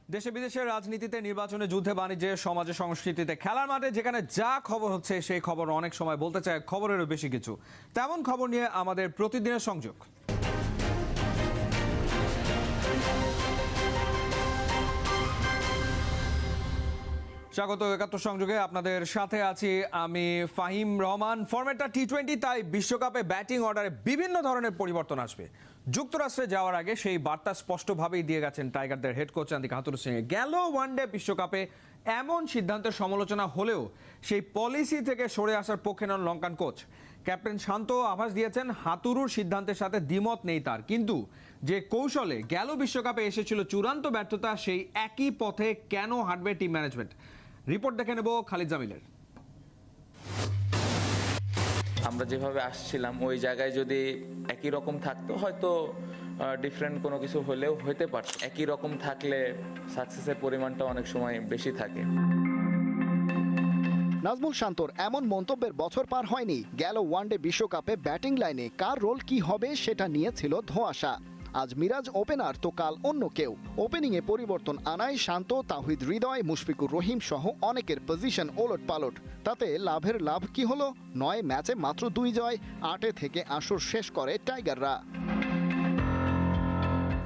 দেশে বিদেশের রাজনীতিতে, নির্বাচনে, যুদ্ধে, বাণিজ্যে, সমাজে, সংস্কৃতিতে, খেলার মাঠে যেখানে যা খবর হচ্ছে সেই খবর অনেক সময় বলতে চায় খবরেরও বেশি কিছু। তেমন খবর নিয়ে আমাদের প্রতিদিনের সংযোগ। স্বাগত একাত্তর সংযোগে, আপনাদের সাথে আছি আমি ফাহিম রহমান। ফরম্যাটটা টি-20, তাই বিশ্বকাপে ব্যাটিং অর্ডারে বিভিন্ন ধরনের পরিবর্তন আসবে। যুক্তরাষ্ট্রে যাওয়ার আগে সেই বার্তা স্পষ্টভাবেই দিয়ে গেছেন টাইগারদের হেড কোচ চান্দিকা হাথুরুসিং। গেল ওয়ানডে বিশ্বকাপে এমন সিদ্ধান্তের সমালোচনা হলেও সেই পলিসি থেকে সরে আসার পক্ষে নন লঙ্কান কোচ। ক্যাপ্টেন শান্ত আভাস দিয়েছেন হাতুরুর সিদ্ধান্তের সাথে দ্বিমত নেই তার, কিন্তু যে কৌশলে গেল বিশ্বকাপে এসেছিল চূড়ান্ত ব্যর্থতা, সেই একই পথে কেন হাঁটবে টিম ম্যানেজমেন্ট? রিপোর্ট দেখে নেব খালিদ জামিলের। আমরা যেভাবে আসছিলাম ওই জায়গায় যদি একই রকম থাকতো হয়তো ডিফারেন্ট কোনো কিছু হলেও হতে পারত। একই রকম থাকলে সাকসেসের পরিমাণটা অনেক সময় বেশি থাকে। নাজমুল শান্তর এমন মন্তব্যের বছর পার হয়নি, গেল ওয়ানডে বিশ্বকাপে ব্যাটিং লাইনে কার রোল কি হবে সেটা নিয়ে ছিল ধোঁয়াশা। আজ মিরাজ ওপেনার তো কাল অন্য কেউ। ওপেনিংয়ে পরিবর্তন আনায় শান্ত, তাওহিদ হৃদয়, মুশফিকুর রহিম সহ অনেকের পজিশন ওলট পালট। তাতে লাভের লাভ কি হলো? 9 ম্যাচে মাত্র 2 জয়, 8 থেকে আসর শেষ করে টাইগাররা।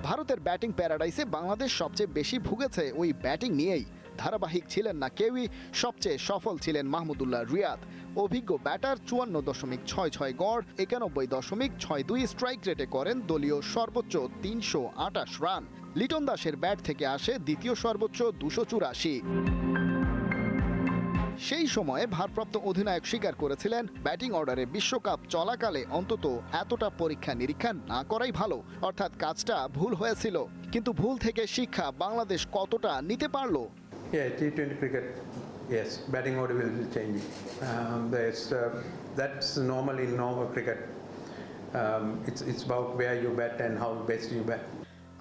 ভারতের ব্যাটিং প্যারাডাইসে বাংলাদেশ সবচেয়ে বেশি ভুগেছে ওই ব্যাটিং নিয়েই। ধারাবাহিক ছিলেন না কেউই, সবচেয়ে সফল ছিলেন মাহমুদুল্লাহ রিয়াদ। অভিজ্ঞ ব্যাটার 54.66 গড়, 91.62 স্ট্রাইক রেটে করেন দলীয় সর্বোচ্চ 328 রান। লিটন দাসের ব্যাট থেকে আসে দ্বিতীয় সর্বোচ্চ 284। সেই সময়ে ভারপ্রাপ্ত অধিনায়ক স্বীকার করেছিলেন ব্যাটিং অর্ডারে বিশ্বকাপ চলাকালে অন্তত এতটা পরীক্ষা নিরীক্ষা না করাই ভালো, অর্থাৎ কাজটা ভুল হয়েছিল। কিন্তু ভুল থেকে শিক্ষা বাংলাদেশ কতটা নিতে পারলো? Yeah, T20 cricket, yes, batting order will be changing. That's normal in normal cricket. It's about where you bat and how best you bat.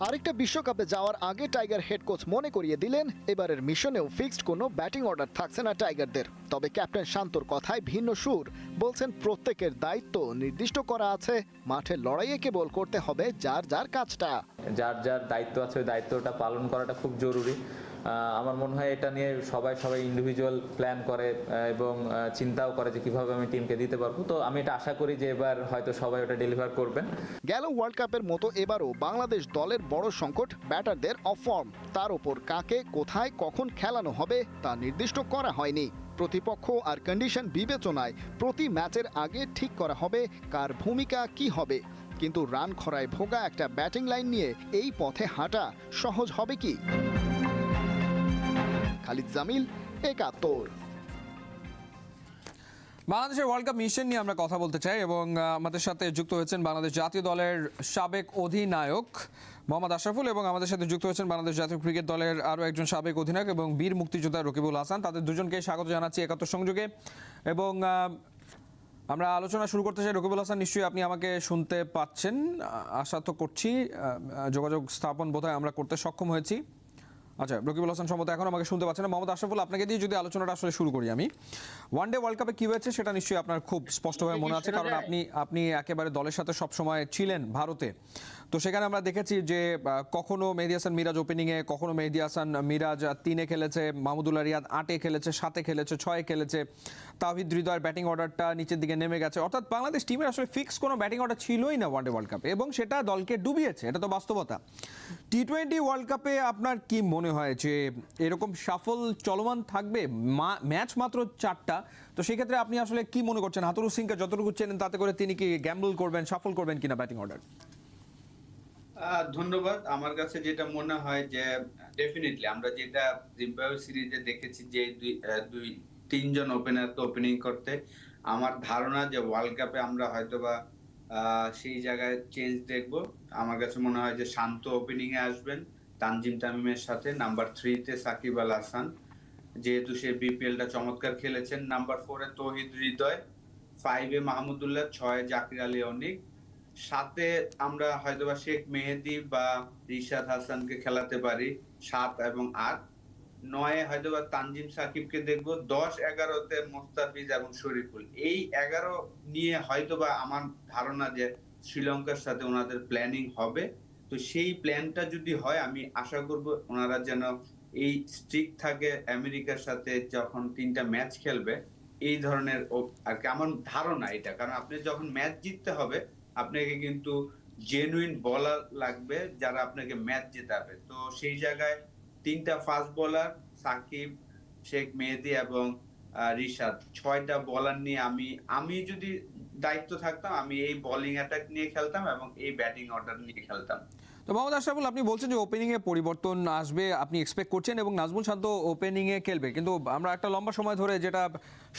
আরেকটা বিশ্বকাপে যাওয়ার আগে টাইগার হেড কোচ মনে করিয়ে দিলেন এবারের মিশনেও ফিক্সড কোনো ব্যাটিং অর্ডার থাকছে না টাইগারদের। তবে ক্যাপ্টেন শান্তর কথায় ভিন্ন সুর। বলছেন প্রত্যেকের দায়িত্ব নির্দিষ্ট করা আছে, মাঠে লড়াইয়ে কেবল করতে হবে যার যার কাজটা। যার যার দায়িত্ব আছে ওই দায়িত্বটা পালন করাটা খুব জরুরি। আমার মনে হয় এটা নিয়ে সবাই ইন্ডিভিজুয়াল প্ল্যান করে এবং চিন্তাও করে যে কিভাবে আমি টিমকে দিতে পারবো। তো আমি এটা আশা করি যে এবার হয়তো সবাই ওটা ডেলিভার করবেন। গেল ওয়ার্ল্ড কাপের মতো এবারও বাংলাদেশ দলের বড় সংকট ব্যাটারদের অফ ফর্ম। তার উপর কাকে কোথায় কখন খেলানো হবে তা নির্দিষ্ট করা হয়নি। প্রতিপক্ষ আর কন্ডিশন বিবেচনায় প্রতি ম্যাচের আগে ঠিক করা হবে কার ভূমিকা কি হবে। কিন্তু রান খরায় ভোগা একটা ব্যাটিং লাইন নিয়ে এই পথে হাঁটা সহজ হবে কি? খালিদ জামিল, একাত্তর। বাংলাদেশের ওয়ার্ল্ড কাপ মিশন নিয়ে আমরা কথা বলতে চাই এবং আমাদের সাথে যুক্ত হয়েছেন বাংলাদেশ জাতীয় দলের সাবেক অধিনায়ক মোহাম্মদ আশরাফুল এবং আমাদের সাথে যুক্ত হয়েছেন বাংলাদেশ জাতীয় ক্রিকেট দলের আরও একজন সাবেক অধিনায়ক এবং বীর মুক্তিযোদ্ধা রকিবুল হাসান। তাদের দুজনকে স্বাগত জানাচ্ছি একাত্তর সংযোগে। এবং আমরা আলোচনা শুরু করতে চাই। রকিবুল হাসান, নিশ্চয়ই আপনি আমাকে শুনতে পাচ্ছেন, আশা তো করছি। যোগাযোগ স্থাপন বোধহয় আমরা করতে সক্ষম হয়েছি। আচ্ছা, রকিবুল হাসান সম্ভবত এখন আমাকে শুনতে পাচ্ছেন না। মোহাম্মদ আশরাফুল, আপনাকে দিয়ে যদি আলোচনাটা আসলে শুরু করি আমি। ওয়ানডে ওয়ার্ল্ড কাপে কী হয়েছে সেটা নিশ্চয়ই আপনার খুব স্পষ্টভাবে মনে আছে, কারণ আপনি একেবারে দলের সাথে সবসময় ছিলেন ভারতে। তো সেখানে আমরা দেখেছি যে কখনো মেহেদী হাসান মিরাজ ওপেনিংয়ে, কখনো মেহেদী হাসান মিরাজ 3-এ খেলেছে, মাহমুদুল্লাহ রিয়াদ 8-এ খেলেছে, 7-এ খেলেছে, 6-এ খেলেছে। তাওহিদ হৃদয়ের ব্যাটিং অর্ডারটা নিচের দিকে নেমে গেছে। অর্থাৎ বাংলাদেশ টিমের আসলে ফিক্স কোনো ব্যাটিং অর্ডার ছিলই না ওয়ানডে ওয়ার্ল্ড কাপে, এবং সেটা দলকে ডুবিয়েছে। এটা তো বাস্তবতা। টি-20 ওয়ার্ল্ড কাপে আপনার কি মনে হয় যে এরকম সাফল চলমান থাকবে? ম্যাচ মাত্র 4টা, তো সেক্ষেত্রে আপনি আসলে কি মনে করছেন? হাতুরু সিংকে যতটুকু চেনেন তাতে করে তিনি কি গ্যাম্বল করবেন, সাফল করবেন কিনা ব্যাটিং অর্ডার? ধন্যবাদ। আমার কাছে যেটা মনে হয় যে ডেফিনেটলি আমরা যেটা জিম্বাবুয়ে সিরিজে দেখেছি যে তিনজন ওপেনার তো ওপেনিং করতে, আমার ধারণা যে ওয়ার্ল্ড কাপে আমরা হয়তোবা সেই জায়গায় চেঞ্জ দেখব। আমার কাছে মনে হয় যে শান্ত ওপেনিং এ আসবেন তানজিম তামিমের সাথে, নাম্বার 3-তে সাকিব আল হাসান, যেহেতু সে বিপিএলটা চমৎকার খেলেছেন, নাম্বার 4-এ তৌহিদ হৃদয়, 5-এ মাহমুদুল্লাহ, 6-এ জাকির আলী অনিক, 7-এ আমরা হয়তোবা শেখ মেহেদী বা রিশাদ হাসানকে খেলাতে পারি, 7 এবং 8, 9-এ হয়তোবা তানজিম সাকিবকে দেখবো, 10-11-তে মোস্তাফিজ এবং শরীফুল। এই 11 নিয়ে হয়তোবা আমার ধারণা যে শ্রীলঙ্কার সাথে ওনাদের প্ল্যানিং হবে। তো সেই প্ল্যানটা যদি হয় আমি আশা করব ওনারা যেন এই স্ট্রিক থাকে আমেরিকার সাথে যখন 3টা ম্যাচ খেলবে, এই ধরনের আর কি আমার ধারণা এটা। কারণ আপনি যখন ম্যাচ জিততে হবে আপনাকে কিন্তু জেনুইন বলার লাগবে যারা আপনাকে ম্যাচ জেতাবে। তো সেই জায়গায় 3টা ফাস্ট বোলার সাকিব, শেখ মেহেদী এবং রিশাদ 6টা বোলার নিয়ে আমি যদি দায়িত্ব থাকতাম আমি এই বোলিং অ্যাটাক নিয়ে খেলতাম এবং এই ব্যাটিং অর্ডার নিয়ে খেলতাম। তো মোহাম্মদ আশরাফুল, আপনি বলছেন যে ওপেনিং এ পরিবর্তন আসবে আপনি এক্সপেক্ট করছেন এবং নাজমুল শান্ত ওপেনিং এ খেলবে, কিন্তু আমরা একটা লম্বা সময় ধরে যেটা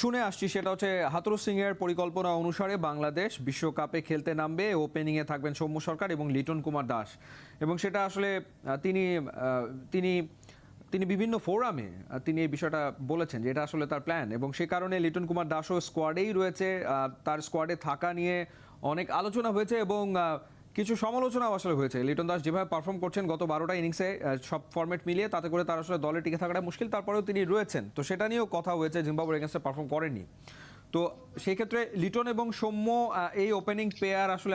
শুনে আসছি সেটা হচ্ছে হাথরস সিং এর পরিকল্পনা অনুসারে বাংলাদেশ বিশ্বকাপে খেলতে নামবে, ওপেনিং এ থাকবেন সৌম্য সরকার এবং লিটন কুমার দাস, এবং সেটা আসলে তিনি তিনি তিনি বিভিন্ন ফোরামে তিনি এই বিষয়টা বলেছেন যে এটা আসলে তার প্ল্যান, এবং সে কারণে লিটন কুমার দাসও স্কোয়াডেই রয়েছে। তার স্কোয়াডে থাকা নিয়ে অনেক আলোচনা হয়েছে এবং কিছু সমালোচনাও আসলে হয়েছে। লিটন দাস যেভাবে পারফর্ম করছেন গত 12টা ইনিংসে সব ফরম্যাট মিলিয়ে, তাতে করে তার আসলে দলে টিকে থাকাটা মুশকিল, তারপরেও তিনি রয়েছেন। তো সেটা নিয়েও কথা হয়েছে, জিম্বাবুয়ের এগেন্স্টে পারফর্ম করেননি। তো সেই ক্ষেত্রে লিটন এবং সৌম্য এই ওপেনিং পেয়ার আসলে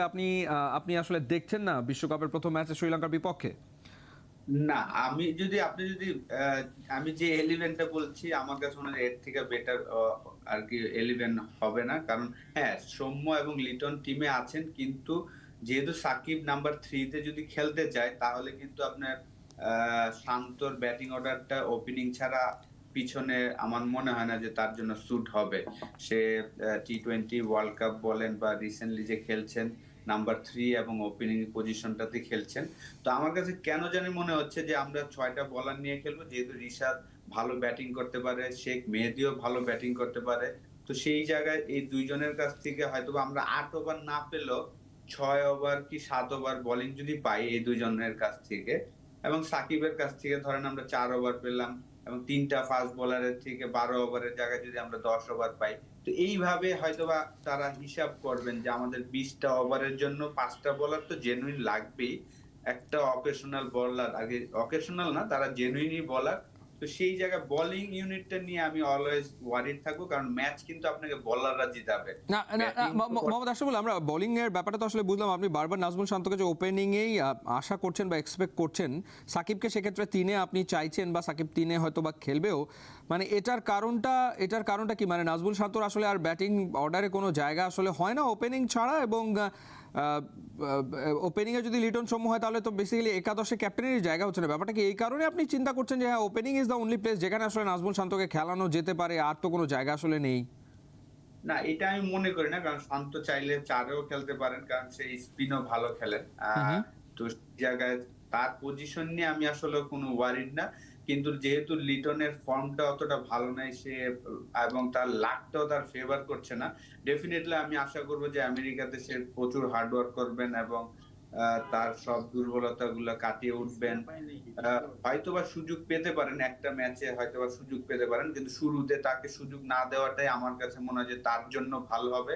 আপনি আসলে দেখছেন না বিশ্বকাপের প্রথম ম্যাচে শ্রীলঙ্কার বিপক্ষে? না, আপনি যদি আমি যে 11টা বলছি আমার কাছে মনে হয় এর থেকে বেটার আর কি 11 হবে না। কারণ হ্যাঁ, সৌম্য এবং লিটন টিমে আছেন, কিন্তু যেহেতু সাকিব নাম্বার 3 তে যদি খেলতে চায় তাহলে কিন্তু আপনার শান্তর ব্যাটিং অর্ডারটা ওপেনিং ছাড়া পিছনে আমার মনে হয় না যে তার জন্য স্যুট হবে। সে টি-20 ওয়ার্ল্ড কাপ বলেন বা রিসেন্টলি যে খেলছেন নাম্বার 3 এবং ওপেনিং পজিশনটাতে খেলছেন। তো আমার কাছে কেন জানি মনে হচ্ছে যে আমরা 6টা বোলার নিয়ে খেলবো, যেহেতু রিশাদ ভালো ব্যাটিং করতে পারে, শেখ মেহেদীও ভালো ব্যাটিং করতে পারে। তো সেই জায়গায় এই দুইজনের কাছ থেকে হয়তো আমরা 8 ওভার না পেলেও 6 ওভার কি 7 ওভার বোলিং যদি পাই এই দুইজনের কাছ থেকে, এবং সাকিবের কাছ থেকে ধরেন আমরা 4 ওভার পেলাম, এবং 3টা ফাস্ট বোলারের থেকে 12 ওভারের জায়গায় যদি আমরা 10 ওভার পাই, তো এইভাবে হয়তোবা তারা হিসাব করবেন যে আমাদের 20টা ওভারের জন্য 5টা বোলার তো জেনুইন লাগবেই। একটা অকেশনাল বোলার, আগে অকেশনাল না, তারা জেনুইনই বোলার। তো সেই জায়গায় বোলিং ইউনিটটা নিয়ে আমি অলওয়েজ ওয়ারিড থাকবো, কারণ ম্যাচ কিন্তু আপনাকে বোলাররা জিতাবে। না না না, মোহাম্মদ আশরাফুল, আমরা বোলিং এর ব্যাপারটা তো আসলে বুঝলাম। আপনি বারবার নাজমুল শান্তকে যে ওপেনিং এই আশা করছেন বা এক্সপেক্ট করছেন, সাকিবকে সেক্ষেত্রে 3-এ আপনি চাইছেন বা সাকিব 3-এ হয়তো বা খেলবেও, মানে এটার কারণটা কি? মানে নাজমুল শান্তর আসলে আর ব্যাটিং অর্ডারে কোনো জায়গা আসলে হয় না ওপেনিং ছাড়া, এবং ওপেনিংয়ে যদি লিটন সৌম্য হয় তাহলে তো বেসিক্যালি একাদশে ক্যাপ্টেনেরই জায়গা হচ্ছে না। ব্যাপারটা কি এই কারণে আপনি চিন্তা করছেন যে হ্যাঁ, opening is the only place যেখানে আসলে নাজমুল শান্তকে খেলানো যেতে পারে, আর তো কোনো জায়গা আসলে নেই? না, এটা আমি মনে করি না, কারণ শান্ত চাইলে 4-এও খেলতে পারেন, কারণ সে স্পিনও ভালো খেলেন। তো সেই জায়গায় তার পজিশন নিয়ে আমি আসলে কোনো ওয়ারিড না। কিন্তু যেহেতু লিটনের ফর্মটা অতটা ভালো নাই, সে এবং তার লাকটাও তার ফেভার করছে না, ডেফিনেটলি আমি আশা করবো যে আমেরিকাতে সে প্রচুর হার্ডওয়ার্ক করবেন এবং তার সব দুর্বলতাগুলো কাটিয়ে উঠবেন। হয়তোবা সুযোগ পেতে পারেন, একটা ম্যাচে হয়তোবা সুযোগ পেতে পারেন, কিন্তু শুরুতে তাকে সুযোগ না দেওয়াটাই আমার কাছে মনে হয় যে তার জন্য ভালো হবে।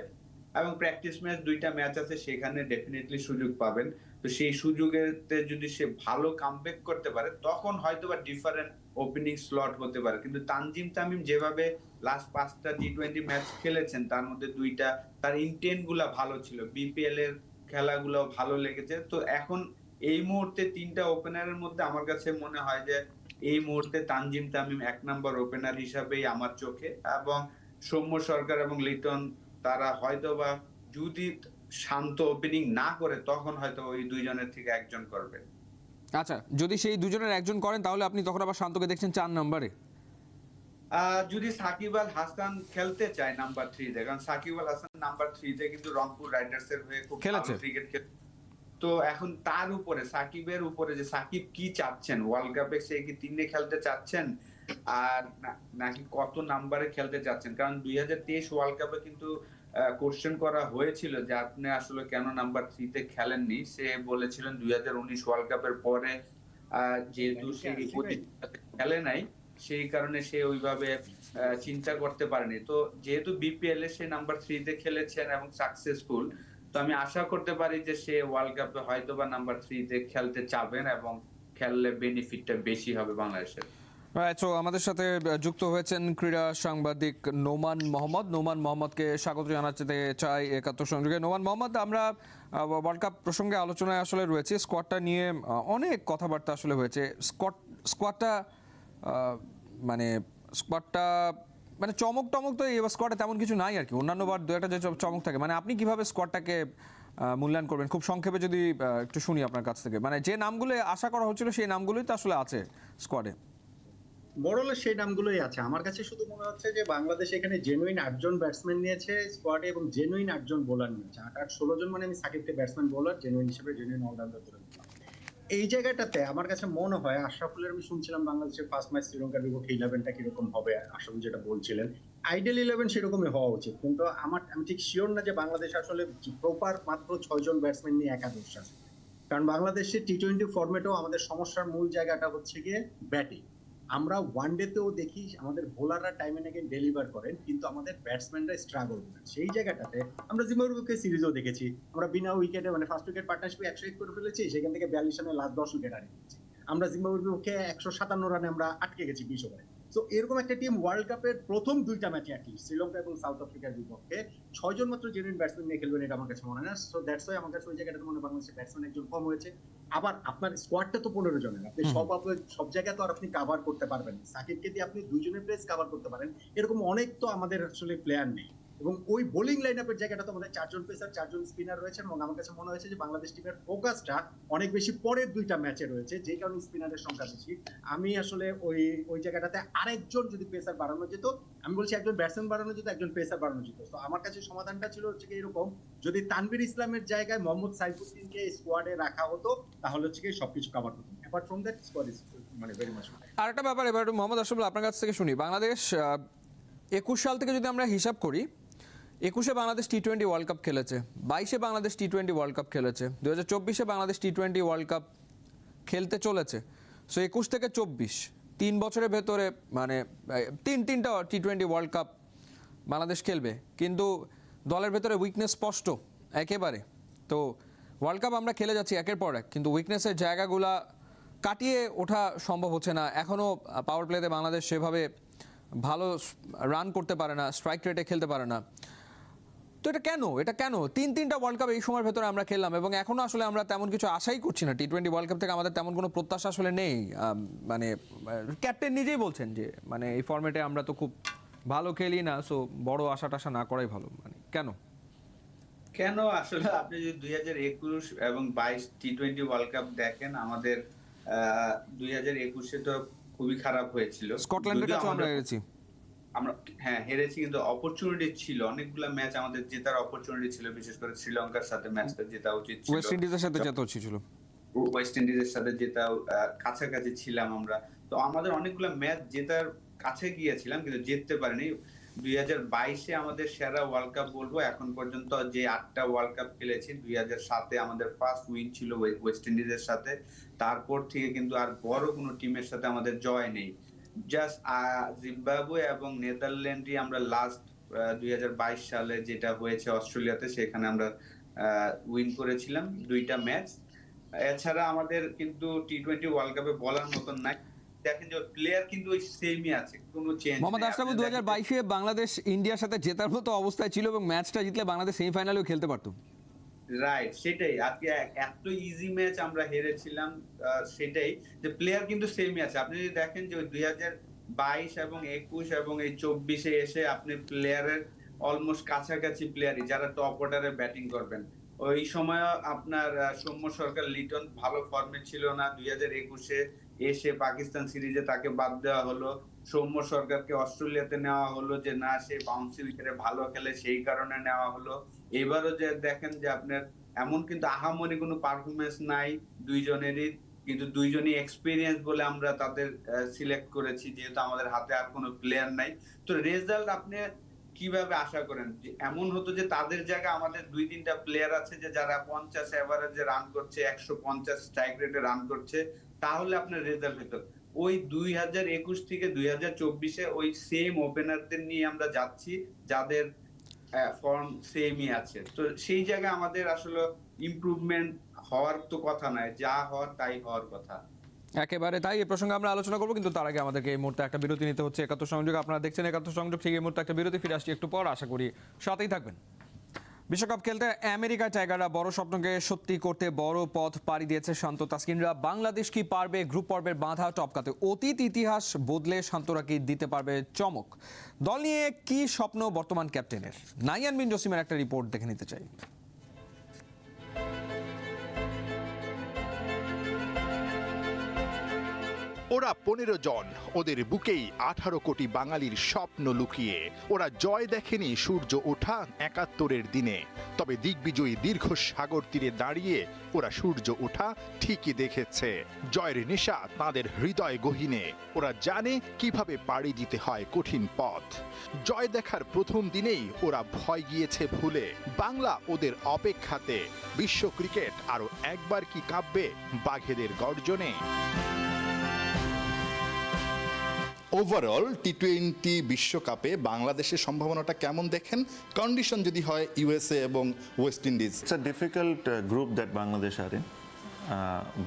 এবং প্র্যাকটিস ম্যাচ 2টা ম্যাচ আছে, সেখানে ডেফিনেটলি সুযোগ পাবেন। তো সেই সুযোগেতে যদি সে ভালো কামব্যাক করতে পারে তখন হয়তোবা ডিফারেন্ট ওপেনিং স্লট হতে পারে। কিন্তু তানজিম তামিম যেভাবে লাস্ট 5টা টি-20 ম্যাচ খেলেছেন তার মধ্যে 2টা তার ইনটেন্ট গুলা ভালো ছিল, বিপিএল এর খেলাগুলো ভালো লেগেছে। তো এখন এই মুহূর্তে 3টা ওপেনারের মধ্যে আমার কাছে মনে হয় যে এই মুহূর্তে তানজিম তামিম 1 নাম্বার ওপেনার হিসাবেই আমার চোখে, এবং সৌম্য সরকার এবং লিটন তারা হয়তোবা যদি শান্ত ওপেনিং না করে তখন হয়তো ওই দুইজনের থেকে একজন করবে। আচ্ছা, যদি সেই দুজনের একজন করেন তাহলে আপনি তখন আবার শান্তকে দেখছেন 4 নম্বরে? যদি সাকিব আল হাসান খেলতে চায় নাম্বার 3 তে, কারণ সাকিব আল হাসান নাম্বার 3 তে কিন্তু রংপুর রাইডার্স এর হয়ে খুব ভালো ক্রিকেট খেলে। তো এখন তার উপরে, সাকিবের উপরে, যে সাকিব কি চাচ্ছেন ওয়ার্ল্ড কাপে, সে কি 3-এ খেলতে চাচ্ছেন আর নাকি কত নাম্বারে খেলতে চাচ্ছেন? কারণ 2023 ওয়ার্ল্ড কাপে কিন্তু কোশ্চেন করা হয়েছিল যে আপনি আসলে কেন নাম্বার 3 তে খেলেননি। সে বলেছিলেন 2019 ওয়ার্ল্ড কাপের পরে যেহেতু সে খেলে নাই সেই কারণে সে ওইভাবে চিন্তা করতে পারেনি। তো যেহেতু বিপিএল এ সে নাম্বার 3 তে খেলেছেন এবং সাকসেসফুল, তো আমি আশা করতে পারি যে সে ওয়ার্ল্ড কাপে হয়তোবা নাম্বার 3 তে খেলতে চাবেন এবং খেললে বেনিফিটটা বেশি হবে বাংলাদেশের। রাইট, সো আমাদের সাথে যুক্ত হয়েছেন ক্রীড়া সাংবাদিক নোমান মোহাম্মদ। নোমান মোহাম্মদকে স্বাগত জানাতে চাই ৭১ সংযোগে। নোমান মোহাম্মদ, আমরা ওয়ার্ল্ড কাপ প্রসঙ্গে আলোচনায় আসলে রয়েছে, স্কোয়াডটা নিয়ে অনেক কথাবার্তা আসলে হয়েছে। স্কোয়াডটা মানে চমক টমক তো এই স্কোয়াডে তেমন কিছু নাই আর কি, অন্যান্য বার দু একটা যে চমক থাকে। মানে আপনি কিভাবে স্কোয়াডটাকে মূল্যায়ন করবেন? খুব সংক্ষেপে যদি একটু শুনি আপনার কাছ থেকে। মানে যে নামগুলো আশা করা হচ্ছিল সেই নামগুলোই তো আসলে আছে স্কোয়াডে। বড়লে সেই নামগুলোই আছে। আমার কাছে শুধু মনে হচ্ছে যে বাংলাদেশ এখানে জেনুইন ৮জন ব্যাটসম্যান নিয়েছে স্কোয়াডে এবং জেনুইন ৮জন বোলার নিয়েছে। ৮-১৬ জন মানে আমি সাকিবকে ব্যাটসম্যান বোলার জেনুইন হিসেবে জেনুইন অলরাউন্ডার ধরে নিলাম। এই জায়গাটাতে আমার কাছে মনে হয় আশরাফুলের, আমি শুনছিলাম বাংলাদেশের ফার্স্ট ম্যাচ শ্রীলঙ্কার বিপক্ষে 11টা কিরকম হবে, আশরাফুল যেটা বলছিলেন আইডিয়াল 11 সেরকমই হওয়া উচিত, কিন্তু আমি ঠিক শিওর না যে বাংলাদেশ আসলে প্রপার মাত্র ৬ জন ব্যাটসম্যান নিয়ে একাদশ আছে। কারণ বাংলাদেশের টি-20 ফরম্যাটেও আমাদের সমস্যার মূল জায়গাটা হচ্ছে গিয়ে ব্যাটিং। আমরা ওয়ানডেতেও দেখি আমাদের বোলাররা টাইম এন্ড এগেইন ডেলিভার করেন, কিন্তু আমাদের ব্যাটসম্যানরা স্ট্রাগল করেন। সেই জায়গাটাতে আমরা জিম্বাবুয়েকে সিরিজও দেখেছি, আমরা বিনা উইকেটে মানে ফার্স্ট উইকেট পার্টনারশিপে ১০১ করে ফেলেছি, সেখান থেকে ৪২ রানে লাস্ট ১০ উইকেট হারিয়ে ফেলেছি। আমরা জিম্বাবুয়ের বিপক্ষে ১৫৭ রানে আমরা আটকে গেছি ২০ ওভারে। সো এরকম একটা টিম ওয়ার্ল্ড কাপের প্রথম ২টা ম্যাচে অ্যাটলিস্ট শ্রীলঙ্কা এবং সাউথ আফ্রিকার বিপক্ষে ৬ জন মাত্র জেনুইন ব্যাটসম্যান নিয়ে খেলবেন, এটা আমার কাছে মনে হয় না। সো দ্যাটস ওয়াই আমার কাছে ওই জায়গাটাতে মনে হয় বাংলাদেশের ব্যাটসম্যান একজন কম হয়েছে। আবার আপনার স্কোয়াডটা তো ১৫ জনের, আপনি সব জায়গায় তো আর আপনি কভার করতে পারবেন না। সাকিবকে দিয়ে আপনি ২ জনের প্লেস কভার করতে পারেন, এরকম অনেক তো আমাদের আসলে প্লেয়ার নেই। এবং ওই বোলিং লাইন আপের জায়গাটা তো আমাদের ৪ জন পেসার ৪ জন স্পিনার রয়েছেন, এবং আমার কাছে মনে হয়েছে যে বাংলাদেশ টিমের ফোকাসটা অনেক বেশি পরের ২টা ম্যাচে রয়েছে, যে কারণে স্পিনারের সংখ্যা বেশি। আমি আসলে ওই জায়গাটাতে আরেকজন যদি পেসার বাড়ানো যেত, আমি বলছি একজন ব্যাটসম্যান বাড়ানো যেত, একজন পেসার বাড়ানো যেত। তো আমার কাছে সমাধানটা ছিল হচ্ছে কি এরকম, যদি তানভীর ইসলামের জায়গায় মোহাম্মদ সাইফুদ্দিনকে স্কোয়াডে রাখা হতো তাহলে হচ্ছে কি সবকিছু কভার করতো। Apart from that squad is মানে ভেরি মাচ। আরেকটা ব্যাপার, এবার একটু মোহাম্মদ আশরাফুল আপনার কাছ থেকে শুনি। বাংলাদেশ ২১ সাল থেকে যদি আমরা হিসাব করি, ২১-এ বাংলাদেশ টি-20 ওয়ার্ল্ড কাপ খেলেছে, ২২-এ বাংলাদেশ টি-20 ওয়ার্ল্ড কাপ খেলেছে, ২০২৪-এ বাংলাদেশ টি-20 ওয়ার্ল্ড কাপ খেলতে চলেছে। সো ২১ থেকে ২৪ ৩ বছরের ভেতরে মানে তিনটা টি-20 ওয়ার্ল্ড কাপ বাংলাদেশ খেলবে, কিন্তু দলের ভেতরে উইকনেস স্পষ্ট একেবারে। তো ওয়ার্ল্ড কাপ আমরা খেলে যাচ্ছি একের পর এক, কিন্তু উইকনেসের জায়গাগুলা কাটিয়ে ওঠা সম্ভব হচ্ছে না। এখনও পাওয়ার প্লেতে বাংলাদেশ সেভাবে ভালো রান করতে পারে না, স্ট্রাইক রেটে খেলতে পারে না। তো এটা কেন তিনটা ওয়ার্ল্ড কাপ এই সময়ের ভেতরে আমরা খেললাম এবং এখনও আসলে আমরা তেমন কিছু আশাই করছি না। টি-20 ওয়ার্ল্ড কাপ থেকে আমাদের তেমন কোনো প্রত্যাশা আসলে নেই। মানে ক্যাপ্টেন নিজেই বলছেন যে মানে এই ফরম্যাটে আমরা তো খুব ভালো খেলি না, সো বড় আশা টাশা না করাই ভালো। মানে কেন আসলে আপনি যদি ২০২১ এবং ২২ টি-20 ওয়ার্ল্ড কাপ দেখেন, আমাদের ২০২১-এ তো খুবই খারাপ হয়েছিল। স্কটল্যান্ডের কাছে আমরা হেরেছি, আমরা হেরেছি, কিন্তু অপরচুনিটি ছিল, অনেকগুলো ম্যাচ আমাদের জেতার অপরচুনিটি ছিল, বিশেষ করে শ্রীলঙ্কার সাথে ম্যাচটা জেতা উচিত ছিল, ওয়েস্ট ইন্ডিজের সাথে জেতা উচিত ছিল, ওয়েস্ট ইন্ডিজের সাথে জেতা কাছাকাছি ছিলাম আমরা। তো আমাদের অনেকগুলো ম্যাচ জেতার কাছে গিয়েছিলাম, কিন্তু জিততে পারিনি। ২০২২-এ আমাদের সেরা ওয়ার্ল্ড কাপ বলবো এখন পর্যন্ত, যে ৮টা ওয়ার্ল্ড কাপ খেলেছি। ২০০৭-এ আমাদের ফার্স্ট উইন ছিল ওয়েস্ট ইন্ডিজের সাথে, তারপর থেকে কিন্তু আর বড় কোনো টিমের সাথে আমাদের জয় নেই। জাস্ট জিম্বাবুয়ে এবং নেদারল্যান্ডই আমরা লাস্ট ২০২২ সালে যেটা হয়েছে অস্ট্রেলিয়াতে, সেখানে আমরা উইন করেছিলাম ২টা ম্যাচ। এছাড়া আমাদের কিন্তু টি-20 ওয়ার্ল্ড কাপে বলার মতন নাই। দেখেন যে প্লেয়ার কিন্তু ওই সেমই আছে, কোনো চেঞ্জ নেই। মোহাম্মদ আশরাফুল ২০২২-এ বাংলাদেশ ইন্ডিয়ার সাথে জেতার মতো অবস্থায় ছিল এবং ম্যাচটা জিতলে বাংলাদেশ সেমিফাইনালেও খেলতে পারতো। রাইট, সেটাই। আজকে এত ইজি ম্যাচ আমরা হেরেছিলাম, সেটাই যে প্লেয়ার কিন্তু সেমই আছে। আপনি যদি দেখেন যে ২০২২ এবং ২১ এবং এই ২৪-এ এসে আপনি প্লেয়ারের অলমোস্ট কাছাকাছি প্লেয়ারই যারা টপ অর্ডারে ব্যাটিং করবেন। ওই সময় আপনার সৌম্য সরকার লিটন ভালো ফর্মে ছিল না। ২০২১-এ এসে পাকিস্তান সিরিজে তাকে বাদ দেওয়া হলো। সৌম্য সরকারকে অস্ট্রেলিয়াতে নেওয়া হলো যে না, সে বাউন্সি উইকেটে ভালো খেলে, সেই কারণে নেওয়া হলো। এবারও যে দেখেন যে আপনার এমন কিন্তু আহামরি কোনো পারফরমেন্স নাই দুইজনেরই, কিন্তু দুইজনই এক্সপিরিয়েন্স বলে আমরা তাদের সিলেক্ট করেছি, যেহেতু আমাদের হাতে আর কোনো প্লেয়ার নাই। তো রেজাল্ট আপনি কিভাবে আশা করেন? যে এমন হতো যে তাদের জায়গায় আমাদের ২-৩টা প্লেয়ার আছে যে যারা ৫০ এভারেজে রান করছে, ১৫০ স্ট্রাইক রেটে রান করছে, তাহলে আপনার রেজাল্ট হতো। ওই ২০২১ থেকে ২০২৪-এ ওই সেম ওপেনারদের নিয়ে আমরা যাচ্ছি, যাদের ফর্ম সেমই আছে। তো সেই জায়গায় আমাদের আসলে ইমপ্রুভমেন্ট হওয়ার তো কথা নয়, যা হওয়ার তাই হওয়ার কথা। একেবারে তাই, এই প্রসঙ্গে আমরা আলোচনা করবো, কিন্তু তার আগে আমাদেরকে এই মুহূর্তে একটা বিরতি নিতে হচ্ছে। একাত্তর সংযোগ আপনারা দেখছেন, একাত্তর সংযোগ ঠিক এই মুহূর্তে একটা বিরতি, ফিরে আসছি একটু পর, আশা করি সাথেই থাকবেন। বিশ্বকাপ খেলতে আমেরিকায় টাইগাররা বড় স্বপ্নকে সত্যি করতে বড় পথ পাড়ি দিয়েছে শান্ত তাসকিনরা। বাংলাদেশ কি পারবে গ্রুপ পর্বের বাঁধা টপকাতে? অতীত ইতিহাস বদলে শান্তরা কি দিতে পারবে চমক? দল নিয়ে কি স্বপ্ন বর্তমান ক্যাপ্টেনের? নাইয়ান বিন জসিমের একটা রিপোর্ট দেখে নিতে চাই। ওরা 15 জন, ওদের বুকেই 18 কোটি বাঙালির স্বপ্ন লুকিয়ে। ওরা জয় দেখেনি সূর্য ওঠা 71-এর দিনে, তবে দিগ্বিজয়ী দীর্ঘ সাগর তীরে দাঁড়িয়ে ওরা সূর্য ওঠা ঠিকই দেখেছে। জয়ের নেশা তাঁদের হৃদয় গহীনে। ওরা জানে কিভাবে পাড়ি দিতে হয় কঠিন পথ। জয় দেখার প্রথম দিনেই ওরা ভয় গিয়েছে ভুলে। বাংলা ওদের অপেক্ষাতে। বিশ্ব ক্রিকেট আরো একবার কি কাঁপবে বাঘেদের গর্জনে? ওভারঅল টি-20 বিশ্বকাপে বাংলাদেশের সম্ভাবনাটা কেমন দেখেন, কন্ডিশন যদি হয় ইউএসএ এবং West Indies? It's a difficult group that Bangladesh are in,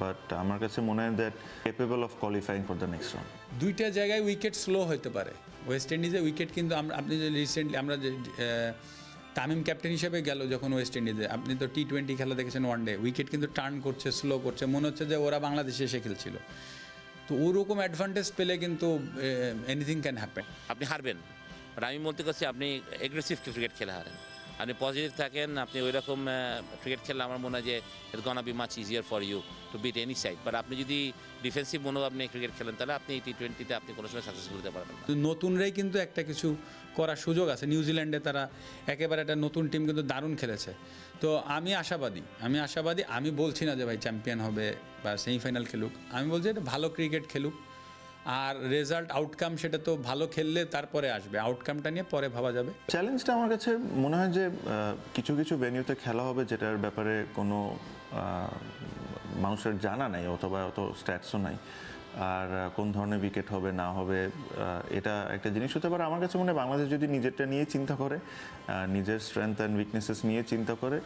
but আমার কাছে মনে হয় that capable of qualifying for the next round. দুইটা জায়গায় উইকেট স্লো হতে পারে। ওয়েস্ট ইন্ডিজে উইকেট কিন্তু আপনি যে রিসেন্টলি আমরা যে তামিম ক্যাপ্টেন হিসেবে গেল যখন ওয়েস্ট ইন্ডিজে, আপনি তো টি-20 খেলা দেখেছেন, ওয়ানডে উইকেট কিন্তু টার্ন করছে, স্লো করছে, মনে হচ্ছে যে ওরা বাংলাদেশে এসে খেলছিল। তো ওরকম অ্যাডভান্টেজ পেলে কিন্তু এনিথিং ক্যান হ্যাপেন। আপনি হারবেন, বাট আমি বলতে চাচ্ছি আপনি এগ্রেসিভ ক্রিকেট খেলে হারেন। আপনি পজিটিভ থাকেন, আপনি ওই রকম ক্রিকেট খেললে আমার মনে হয় যে it's gonna be much easier for you to beat any side. But আপনি যদি ডিফেন্সিভ মনোভাব নিয়ে ক্রিকেট খেলেন তাহলে আপনি টি-20তে আপনি কোনো সময় সাকসেসফুল হতে পারবেন না। তো নতুনরাই কিন্তু একটা কিছু করার সুযোগ আছে। নিউজিল্যান্ডে তারা একেবারে একটা নতুন টিম কিন্তু দারুণ খেলেছে। তো আমি আশাবাদী। আমি বলছি না যে ভাই চ্যাম্পিয়ন হবে বা সেমিফাইনাল খেলুক, আমি বলছি এটা ভালো ক্রিকেট খেলুক। আর রেজাল্ট আউটকাম সেটা তো ভালো খেললে তারপরে আসবে, আউটকামটা নিয়ে পরে ভাবা যাবে। চ্যালেঞ্জটা আমার কাছে মনে হয় যে কিছু কিছু ভেন্যুতে খেলা হবে যেটার ব্যাপারে কোনো মানুষের জানা নাই অথবা অত স্ট্যাটসও নাই, আর কোন ধরনের উইকেট হবে না হবে এটা একটা জিনিস হতে পারে। আমার কাছে মনে হয় বাংলাদেশ যদি নিজেরটা নিয়ে চিন্তা করে, নিজের স্ট্রেংথ অ্যান্ড উইকনেসেস নিয়ে চিন্তা করে,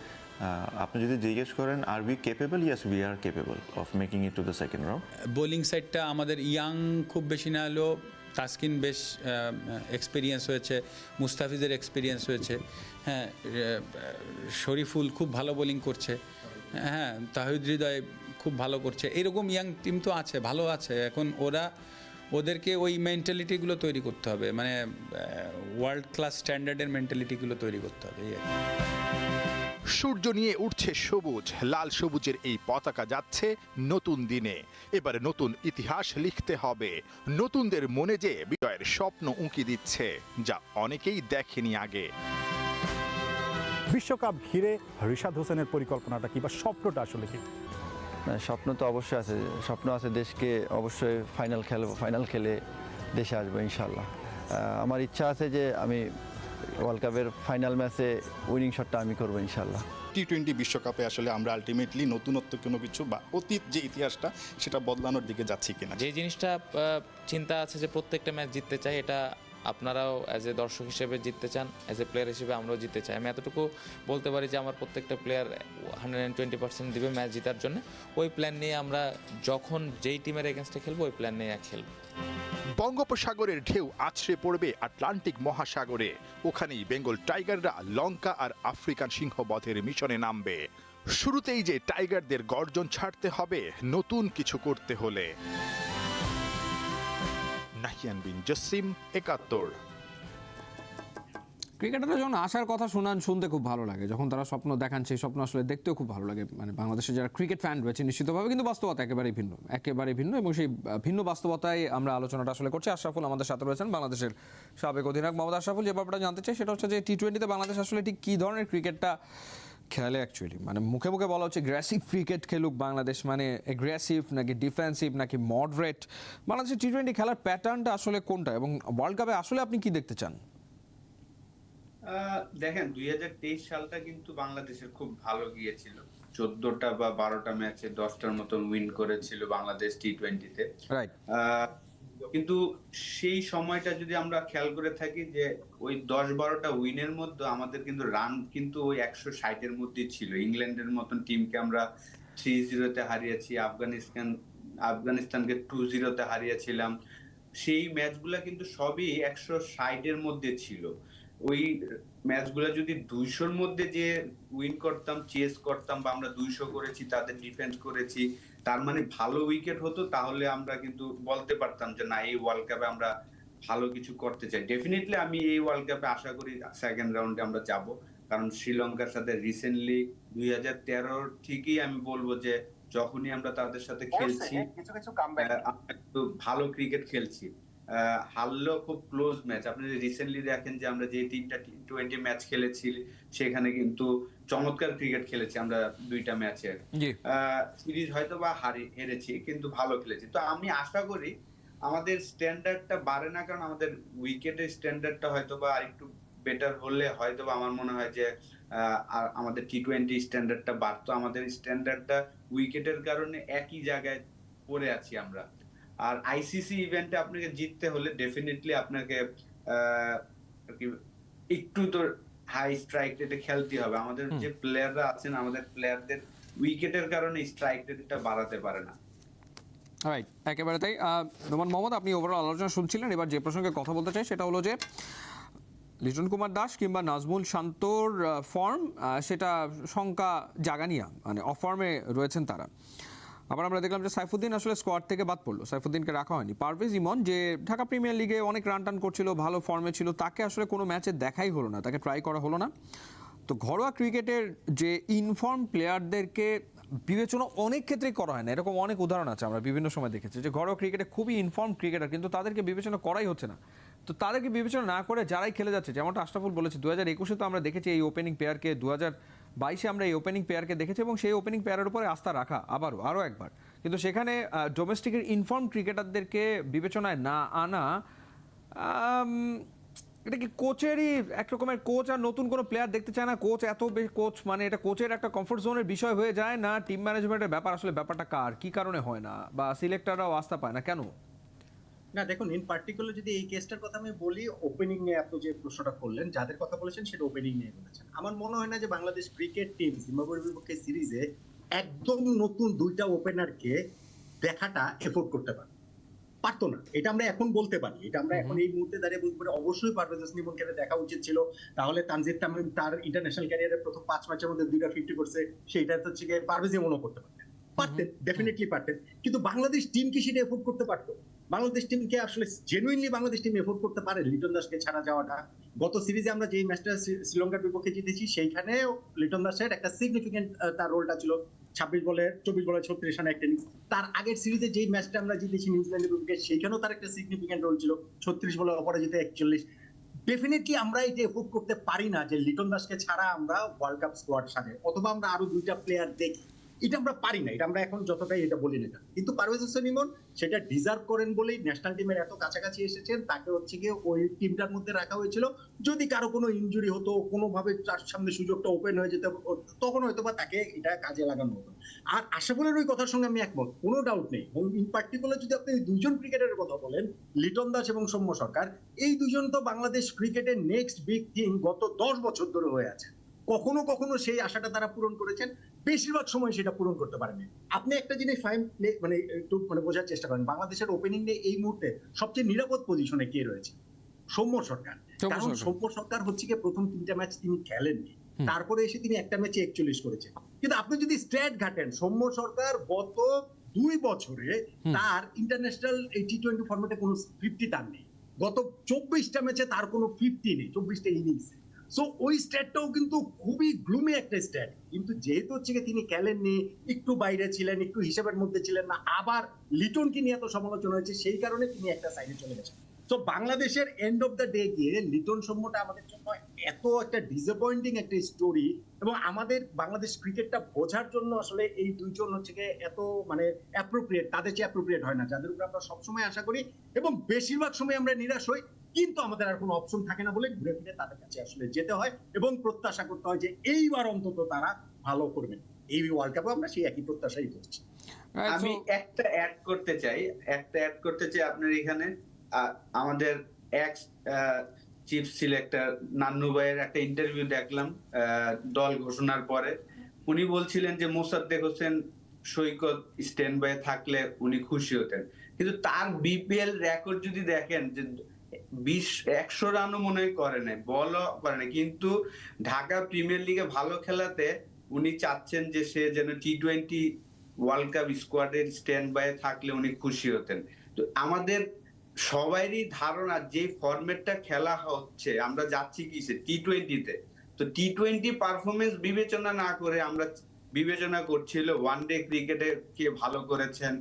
আপনি যদি জিজ্ঞেস করেন are we capable, yes we are capable of making it to the second round. Bowling সাইডটা আমাদের ইয়াং খুব বেশি না হলেও তাসকিন বেশ এক্সপিরিয়েন্স হয়েছে, মুস্তাফিজের এক্সপিরিয়েন্স হয়েছে, হ্যাঁ শরীফুল খুব ভালো বোলিং করছে, হ্যাঁ তাহিদ হৃদয় খুব ভালো করছে। এরকম ইয়াং টিম তো আছে, ভালো আছে। এখন ওদেরকে ওই মেন্টালিটিগুলো তৈরি করতে হবে, মানে ওয়ার্ল্ড ক্লাস স্ট্যান্ডার্ডের মেন্টালিটিগুলো তৈরি করতে হবে। সূর্য নিয়ে উঠছে সবুজ, লাল সবুজের এই পতাকা যাচ্ছে নতুন দিনে। এবারে নতুন ইতিহাস লিখতে হবে। নতুনদের মনে যে বিজয়ের স্বপ্ন উঁকি দিচ্ছে, যা অনেকেই দেখেনি আগে। বিশ্বকাপ ঘিরে রিশাদ হোসেনের পরিকল্পনাটা কি বা স্বপ্নটা আসলে কি? স্বপ্ন তো অবশ্যই আছে, স্বপ্ন আছে দেশকে অবশ্যই ফাইনাল খেলে দেশে আসবো ইনশাল্লাহ। আমার ইচ্ছা আছে যে আমি ওয়ার্ল্ড কাপের ফাইনাল ম্যাচে উইনিং শটটা আমি করবো ইনশাল্লাহ। টি-20 বিশ্বকাপে আসলে আমরা আলটিমেটলি নতুনত্ব কোনো কিছু বা অতীত যে ইতিহাসটা সেটা বদলানোর দিকে যাচ্ছি কিনা, যে জিনিসটা চিন্তা আছে যে প্রত্যেকটা ম্যাচ জিততে চাই, এটা আপনারাও অ্যাজ এ দর্শক হিসেবে জিততে চান, অ্যাজ এ প্লেয়ার হিসেবে আমরাও জিততে চাই। আমি এতটুকু বলতে পারি যে আমার প্রত্যেকটা প্লেয়ার 120% দিবে ম্যাচ জেতার জন্য। ওই প্ল্যান নিয়ে আমরা যখন যেই টিমের এগেনস্টে খেলবো ওই প্ল্যান নিয়ে খেলবো। বঙ্গোপসাগরের ঢেউ আছড়ে পড়বে আটলান্টিক মহাসাগরে। ওখানেই বেঙ্গল টাইগাররা লঙ্কা আর আফ্রিকান সিংহবধের মিশনে নামবে। শুরুতেই যে টাইগারদের গর্জন ছাড়তে হবে নতুন কিছু করতে হলে। নাহিয়ান বিন জসিম, ৭১। ক্রিকেটাররা যখন আসার কথা শুনতে খুব ভালো লাগে, যখন তারা স্বপ্ন দেখান সেই স্বপ্ন আসলে দেখতেও খুব ভালো লাগে। মানে বাংলাদেশের যারা ক্রিকেট ফ্যান রয়েছে নিশ্চিতভাবে, কিন্তু বাস্তবতা একেবারেই ভিন্ন, এবং সেই ভিন্ন বাস্তবতায় আমরা আলোচনাটা আসলে করছি। আশরাফুল আমাদের সাথে রয়েছেন, বাংলাদেশের সাবেক অধিনায়ক মোহাম্মদ আশরাফুল। যে ব্যাপারটা জানতে চাই সেটা হচ্ছে যে টি-20তে বাংলাদেশ আসলে ঠিক কী ধরনের ক্রিকেটটা খেলে অ্যাকচুয়ালি। মানে মুখে মুখে বলা হচ্ছে অ্যাগ্রেসিভ ক্রিকেট খেলুক বাংলাদেশ, মানে অ্যাগ্রেসিভ নাকি ডিফেন্সিভ নাকি মডারেট? বাংলাদেশের টি-20 খেলার প্যাটার্নটা আসলে কোনটা, এবং ওয়ার্ল্ড কাপে আসলে আপনি কি দেখতে চান? দেখেন 2023 সালটা কিন্তু বাংলাদেশের খুব ভালো গিয়েছিল। 14টা বা 12টা ম্যাচে 10টার মতন উইন করেছিল বাংলাদেশ টি-20তে। রাইট। কিন্তু সেই সময়টা যদি আমরা খেয়াল করে থাকি যে ওই 10-12টা উইনের মধ্যে আমাদের কিন্তু রান কিন্তু ওই 160-এর মধ্যেই ছিল। ইংল্যান্ডের মতন টিমকে আমরা 3-0-তে হারিয়েছি, আফগানিস্তান আফগানিস্তানকে 2-0 হারিয়েছিলাম, সেই ম্যাচগুলা কিন্তু সবই 160-এর মধ্যে ছিল। ওই ম্যাচগুলা যদি 200-র মধ্যে যে উইন করতাম, চেস করতাম বা আমরা 200 করেছি, তাদের ডিফেন্স করেছি, তার মানে ভালো উইকেট হতো, তাহলে আমরা কিন্তু বলতে পারতাম যে না, এই ওয়ার্ল্ড কাপে আমরা ভালো কিছু করতে চাই। ডেফিনেটলি আমি এই ওয়ার্ল্ড কাপে আশা করি সেকেন্ড রাউন্ডে আমরা যাব, কারণ শ্রীলঙ্কার সাথে রিসেন্টলি 2013 ঠিকই আমি বলবো যে যখনই আমরা তাদের সাথে খেলছি আমরা একটু ভালো ক্রিকেট খেলছি। হারলেও খুব ক্লোজ ম্যাচ। আপনি রিসেন্টলি দেখেন যে আমরা যে 3টা টি20 ম্যাচ খেলেছি, সেখানে কিন্তু চমৎকার ক্রিকেট খেলেছি আমরা 2টা ম্যাচে। সিরিজ হয়তো বা হেরেছি, কিন্তু ভালো খেলেছি। তো আমি আশা করি আমাদের স্ট্যান্ডার্ডটা বাড়ে না, কারণ আমাদের উইকেটের স্ট্যান্ডার্ডটা হয়তো বা আরেকটু বেটার হলে হয়তো বা আমার মনে হয় যে আমাদের টি20 স্ট্যান্ডার্ডটা বাড়তো। আমাদের স্ট্যান্ডার্ডটা উইকেটের কারণে একই জায়গায় পড়ে আছি আমরা। আর আইসিসি ইভেন্টে আপনাকে জিততে হলে ডেফিনেটলি আপনাকে একটু তো হাই স্ট্রাইক রেটে খেলতে হবে। আমাদের যে প্লেয়াররা আছেন, আমাদের প্লেয়ারদের উইকেটের কারণে স্ট্রাইক রেটটা বাড়াতে পারে না। রাইট, একেবারে তাই। নোমান মোহাম্মদ, আপনি ওভারঅল আলোচনা শুনছিলেন। এবার যে প্রসঙ্গে কথা বলতে চাই সেটা হলো যে লিটন কুমার দাস কিংবা নাজমুল শান্তর ফর্ম, সেটা শঙ্কা জাগানিয়া, মানে অফ ফর্মে রয়েছেন তারা। আবার আমরা দেখলাম যে সাইফুদ্দিন আসলে স্কোয়াড থেকে বাদ পড়লো, সাইফুদ্দিনকে রাখা হয়নি। পারভেজ ইমন, যে ঢাকা প্রিমিয়ার লিগে অনেক রান টান করছিল, ভালো ফর্মে ছিল, তাকে আসলে কোনো ম্যাচে দেখাই হলো না, তাকে ট্রাই করা হলো না। তো ঘরোয়া ক্রিকেটের যে ইনফর্ম প্লেয়ারদেরকে বিবেচনা অনেক ক্ষেত্রেই করা হয় না, এরকম অনেক উদাহরণ আছে, আমরা বিভিন্ন সময় দেখেছি যে ঘরোয়া ক্রিকেটে খুবই ইনফর্ম ক্রিকেটার, কিন্তু তাদেরকে বিবেচনা করাই হচ্ছে না। তো তাদেরকে বিবেচনা না করে যারাই খেলে যাচ্ছে, যেমনটা আশরাফুল বলেছে, 2021-এ তো আমরা দেখেছি এই ওপেনিং পেয়ারকে, 2022-এ আমরা এই ওপেনিং পেয়ারকে দেখেছি, এবং সেই ওপেনিং পেয়ারের উপরে আস্থা রাখা আরও একবার। কিন্তু সেখানে ডোমেস্টিকের ইনফর্ম ক্রিকেটারদেরকে বিবেচনায় না আনা, এটা কি কোচেরই একরকমের, কোচ আর নতুন কোনো প্লেয়ার দেখতে চায় না, কোচ কোচ মানে এটা কোচের একটা কমফোর্ট জোনের বিষয় হয়ে যায় না, টিম ম্যানেজমেন্টের ব্যাপার? আসলে ব্যাপারটা কার, কি কারণে হয় না, বা সিলেক্টররাও আস্থা পায় না কেন? না দেখুন, ইন পার্টিকুলার যদি এই কেসটার কথা আমি বলি, ওপেনিং নিয়ে আপনি যে প্রশ্নটা করলেন, যাদের কথা বলেছেন সেটা ওপেনিং নিয়ে বলেছেন। আমার মনে হয় না যে বাংলাদেশ ক্রিকেট টিম জিম্বাবুয়ের বিপক্ষে সিরিজে একদম নতুন 2টা ওপেনারকে দেখাটা এফোর্ড করতে পারতো না। এটা আমরা এখন বলতে পারি, এটা আমরা এখন এই মুহূর্তে দাঁড়িয়ে বলতে পারি অবশ্যই পারভেজ হোসেন ইমনকে দেখা উচিত ছিল। তাহলে তানজিদ তামিম তার ইন্টারন্যাশনাল ক্যারিয়ারের প্রথম 5 ম্যাচের মধ্যে 2টা 50 করছে, সেইটা হচ্ছে গিয়ে পারভেজ ইমনও করতে পারতেন, ডেফিনেটলি পারতেন। কিন্তু বাংলাদেশ টিম কি সেটা এফোর্ড করতে পারতো? বাংলাদেশ টিমকে আসলে জেনুইনলি বাংলাদেশ টিম এফোর্ড করতে পারে লিটন দাসকে ছাড়া যাওয়াটা? গত সিরিজে আমরা যেই ম্যাচটা শ্রীলঙ্কার বিপক্ষে জিতেছি, সেইখানে লিটন দাসের একটা সিগনিফিকেন্ট তার রোলটা ছিল, 24 বলে 36 রানে একটা ইনিংস। তার আগের সিরিজে যেই ম্যাচটা আমরা জিতেছি নিউজিল্যান্ডের বিপক্ষে, সেইখানেও তার একটা সিগনিফিকেন্ট রোল ছিল, 36 বলে অপরাজিত 41। ডেফিনেটলি আমরা এটা এফোর্ড করতে পারি না যে লিটন দাসকে ছাড়া আমরা ওয়ার্ল্ড কাপ স্কোয়াড সাজে, অথবা আমরা আরো 2টা প্লেয়ার দেখি। এটা আমরা পারি না, এটা আমরা এখন যতটাই এটা বলি না। কিন্তু পারভেজ হোসেন ইমন সেটা ডিজার্ভ করেন বলেই ন্যাশনাল টিমের এত কাছাকাছি এসেছেন, তাকে হচ্ছে গিয়ে ওই টিমটার মধ্যে রাখা হয়েছিল। যদি কারো কোনো ইনজুরি হতো, কোনোভাবে তার সামনে সুযোগটা ওপেন হয়ে যেত, তখন হয়তো বা তাকে এটা কাজে লাগানো হতো। আর আশরাফুলের ওই কথার সঙ্গে আমি একমত, কোনো ডাউট নেই। ইন পার্টিকুলার যদি আপনি 2জন ক্রিকেটারের কথা বলেন, লিটন দাস এবং সৌম্য সরকার, এই 2জন তো বাংলাদেশ ক্রিকেটের নেক্সট বিগ থিং গত 10 বছর ধরে হয়ে আছে। কখনো কখনো সেই আশাটা তারা পূরণ করেছেন, বেশিরভাগ সময় সেটা পূরণ করতে পারেনি। আপনি একটা জিনিস একটু বোঝার চেষ্টা করেন, বাংলাদেশের ওপেনিং এ এই মুহূর্তে সবচেয়ে নিরাপদ পজিশনে কে রয়েছে? সৌম্য সরকার। কারণ সৌম্য সরকার হচ্ছে গিয়ে প্রথম 3টা ম্যাচ তিনি খেলেননি, তারপরে এসে তিনি একটা ম্যাচে 41 করেছেন। কিন্তু আপনি যদি স্ট্যাট ঘাটেন, সৌম্য সরকার গত 2 বছরে তার ইন্টারন্যাশনাল টি20 ফরম্যাটে কোনো 50 তার নেই। গত 24টা ম্যাচে তার কোনো 50 নেই, 24টা ইনিংস। সো ওই স্ট্যাটটাও কিন্তু খুবই গ্লুমি একটা স্ট্যাট। কিন্তু যেহেতু হচ্ছে তিনি খেলেননি, একটু বাইরে ছিলেন, একটু হিসাবের মধ্যে ছিলেন না, আবার লিটনকে নিয়ে এত সমালোচনা হয়েছে, সেই কারণে তিনি একটা সাইডে চলে গেছেন। তো বাংলাদেশের এন্ড অফ দ্য ডে গিয়ে লিটন সৌম্যটা আমাদের জন্য এত একটা ডিসঅ্যাপয়েন্টিং একটা স্টোরি, এবং আমাদের বাংলাদেশ ক্রিকেটটা বোঝার জন্য আসলে এই 2জন হচ্ছে গিয়ে এত মানে অ্যাপ্রোপ্রিয়েট, তাদের চেয়ে অ্যাপ্রোপ্রিয়েট হয় না, যাদের উপর আমরা সবসময় আশা করি এবং বেশিরভাগ সময় আমরা নিরাশ হই। কিন্তু আমাদের আর কোনো অপশন থাকে না বলে ঘুরে ফিরে তাদের কাছে আসলে যেতে হয় এবং প্রত্যাশা করতে হয় যে এইবার অন্তত তারা ভালো করবেন। এই ওয়ার্ল্ড কাপে আমরা সেই একই প্রত্যাশাই করছি। আমি একটা অ্যাড করতে চাই আপনার এখানে। আমাদের এক্স চিফ সিলেক্টর নান্নু ভাইয়ের একটা ইন্টারভিউ দেখলাম দল ঘোষণার পরে। উনি বলছিলেন যে মোসাদ্দেক হোসেন সৈকত স্ট্যান্ড বাই থাকলে উনি খুশি হতেন, কিন্তু তার বিপিএল রেকর্ড যদি দেখেন যে 100 রানও মনে হয় করে নাই, বলও করে নাই, কিন্তু ঢাকা প্রিমিয়ার লিগে ভালো খেলাতে উনি চাচ্ছেন যে সে যেন টি-20 ওয়ার্ল্ড কাপ স্কোয়াডের স্ট্যান্ড বাই থাকলে উনি খুশি হতেন। তো আমাদের সবারই ধারণা যে ফরম্যাটটা খেলা হচ্ছে, আমরা যাচ্ছি কিসে, টি-20-তে। তো টি-20 পারফরমেন্স বিবেচনা না করে আমরা বিবেচনা করছিল ওয়ানডে ক্রিকেটে কে ভালো করেছেন,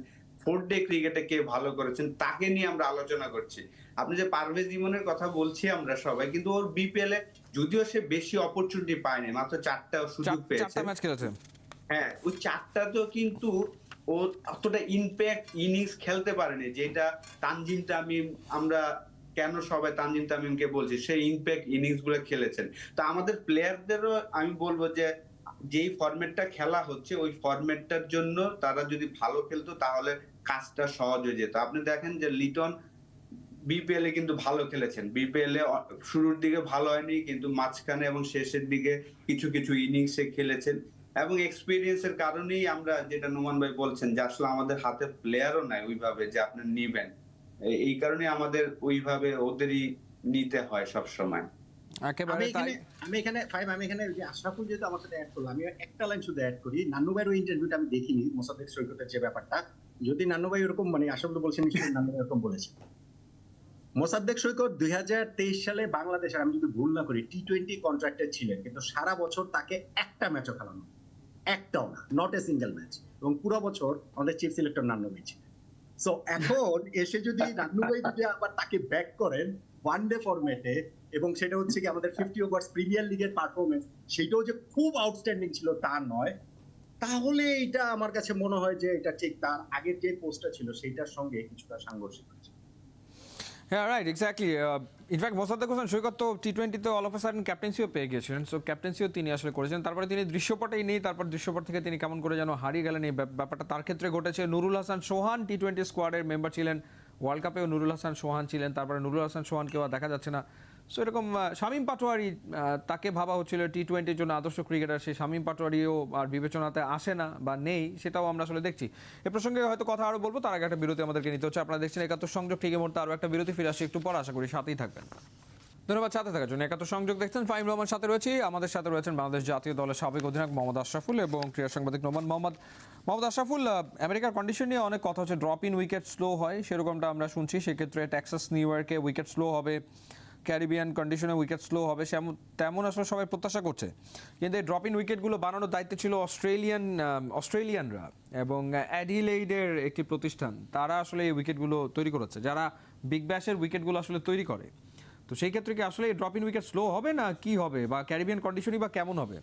4 ডে ক্রিকেটে কে ভালো করেছেন, তাকে নিয়ে আমরা আলোচনা করছি। আপনি যে পারভেজ ইমনের কথা বলছি আমরা সবাই, কিন্তু ওর বিপিএল এ যদিও সে বেশি অপরচুনিটি পায়নি, মাত্র 4টা সুযোগ পেয়েছে, 4টা ম্যাচ খেলেছে। হ্যাঁ, ওই 4টাতেও কিন্তু ও অতটা ইম্প্যাক্ট ইনিংস খেলতে পারেনি, যেটা তানজিম তামিম, আমরা কেন সবাই তানজিম তামিমকে বলছি, সেই ইম্প্যাক্ট ইনিংস গুলো খেলেছেন। তো আমাদের প্লেয়ারদেরও আমি বলবো যে যেই ফরম্যাটটা খেলা হচ্ছে ওই ফরম্যাটটার জন্য তারা যদি ভালো খেলতো তাহলে কাজটা সহজ হয়ে যেত। আপনি দেখেন যে লিটন বিপিএল এ কিন্তু ভালো খেলেছেন, বিপিএল এ শুরুর দিকে ভালো হয়নি, কিন্তু মাঝখানে এবং শেষের দিকে কিছু কিছু ইনিংসে খেলেছেন, এবং এক্সপিরিয়েন্সের কারণেই আমরা, যেটা নোমান ভাই বলছেন যে আসলে আমাদের হাতে প্লেয়ারও নাই ওইভাবে যে আপনি নিবেন, এই কারণে আমাদের ওইভাবে ওদেরই নিতে হয় সব সময়। আমি এখানে যে আশরাফুল যেহেতু আমার সাথে অ্যাড করলো, আমি একটা লাইন শুধু অ্যাড করি। নান্নু ভাইয়ের ওই ইন্টারভিউটা আমি দেখিনি, মোসাদ্দেক সৈকতের যে ব্যাপারটা, যদি নান্নু ভাই এরকম, মানে আশরাফুল বলছেন নিশ্চয়ই নান্নু ভাই এরকম বলেছে। মোসাদ্দেক সৈকত 2023 সালে বাংলাদেশের, আমি যদি ভুল না করি, টি-20 কন্ট্রাক্টে ছিলেন, কিন্তু সারা বছর তাকে একটা ম্যাচও খেলানো, একটাও না, নট এ সিঙ্গেল ম্যাচ, এবং পুরো বছর আমাদের চিফ সিলেক্টর নান্নু ভাই ছিলেন। সো এখন এসে যদি নান্নু ভাই যদি আবার তাকে ব্যাক করেন ওয়ানডে ফরম্যাটে, এবং সেটা হচ্ছে কি আমাদের 50 ওভার্স প্রিমিয়ার লিগের পারফরমেন্স, সেটাও যে খুব আউটস্ট্যান্ডিং ছিল তা নয়, তাহলে এটা আমার কাছে মনে হয় যে এটা ঠিক তার আগের যে পোস্টটা ছিল সেইটার সঙ্গে কিছুটা সাংঘর্ষিক হয়েছে। হ্যাঁ, right, exactly. In fact Mosaddek Hossain Saikat তো টি-20-তে অল অফ আ সাডেন ক্যাপ্টেন্সিও পেয়ে গিয়েছিলেন, সো ক্যাপ্টেন্সিও তিনি আসলে করেছেন। তারপরে তিনি দৃশ্যপটেই নেই, তারপর দৃশ্যপট থেকে তিনি কেমন করে যেন হারিয়ে গেলেন, এই ব্যাপারটা তার ক্ষেত্রে ঘটেছে। নুরুল হাসান সোহান টি-20 স্কোয়াডের মেম্বার ছিলেন, ওয়ার্ল্ড কাপেও নুরুল হাসান সোহান ছিলেন, তারপরে নুরুল হাসান সোহানকেও আর দেখা যাচ্ছে না। সো এরকম শামীম পাটোয়ারি, তাকে ভাবা হচ্ছিল টি-20-র জন্য আদর্শ ক্রিকেটার, সেই শামীম পাটোয়ারিও আর বিবেচনাতে আসে না বা নেই, সেটাও আমরা আসলে দেখছি। এ প্রসঙ্গে হয়তো কথা আরও বলবো, তার আগে একটা বিরতি আমাদেরকে নিতে হচ্ছে। আপনারা দেখছেন একাত্তর সংযোগ, ঠিক এই মুহূর্তে আরও একটা বিরতি, ফিরে আসছি একটু পর, আশা করি সাথেই থাকবেন। ধন্যবাদ সাথে থাকার জন্য। একাত্তর সংযোগ দেখছেন, ফাহিম রহমান সাথে রয়েছি। আমাদের সাথে রয়েছেন বাংলাদেশ জাতীয় দলের সাবেক অধিনায়ক মোহাম্মদ আশরাফুল এবং ক্রীড়া সাংবাদিক নোমান মোহাম্মদ। মোহাম্মদ আশরাফুল, আমেরিকার কন্ডিশন নিয়ে অনেক কথা হচ্ছে, ড্রপ ইন উইকেট স্লো হয়, সেরকমটা আমরা শুনছি। সেক্ষেত্রে টেক্সাস নিউ ইয়র্কে উইকেট স্লো হবে, ক্যারিবিয়ান কন্ডিশনে উইকেট স্লো হবে, তেমন আসলে সবাই প্রত্যাশা করছে। কিন্তু এই ড্রপ ইন উইকেটগুলো বানানোর দায়িত্ব ছিল অস্ট্রেলিয়ানরা এবং অ্যাডিলেইডের একটি প্রতিষ্ঠান, তারা আসলে এই উইকেটগুলো তৈরি করেছে, যারা বিগ ব্যাশের উইকেটগুলো আসলে তৈরি করে। তো সেই ক্ষেত্রে কি আসলে ড্রপ ইন উইকেট স্লো হবে না কি হবে, বা ক্যারিবিয়ান কন্ডিশনই বা কেমন হবে?